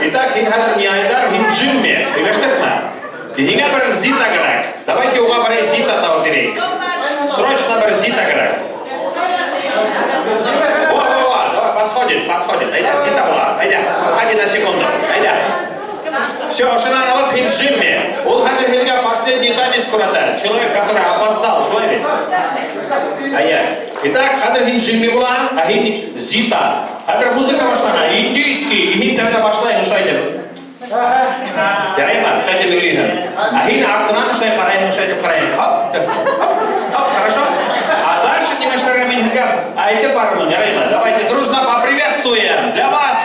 Итак, хин хадр не айдар, хин джимме. Хигаштетма. Хинга бір зита керек. Давайте уға бір зита тау керек. Срочно бір зита керек. Давай, подходит. Айда, зита была. Айда, ходи на секунду. Айда. Все, шинар алып хин джимме. Он хадр хинга последний танец куратар. Человек, который опоздал, человек. Айда. Итак, хадр хин джимме была, а хин зита. Хадр музыка башлана. Индийский, хин тогда башла и шайдер. Терема, шайдер беруйна. А хин артынан шай карайын, шайдер карайын. Хоп, хорошо? А дальше немножко минька. А это пару, Терема. Давайте дружно поприветствуем. Для вас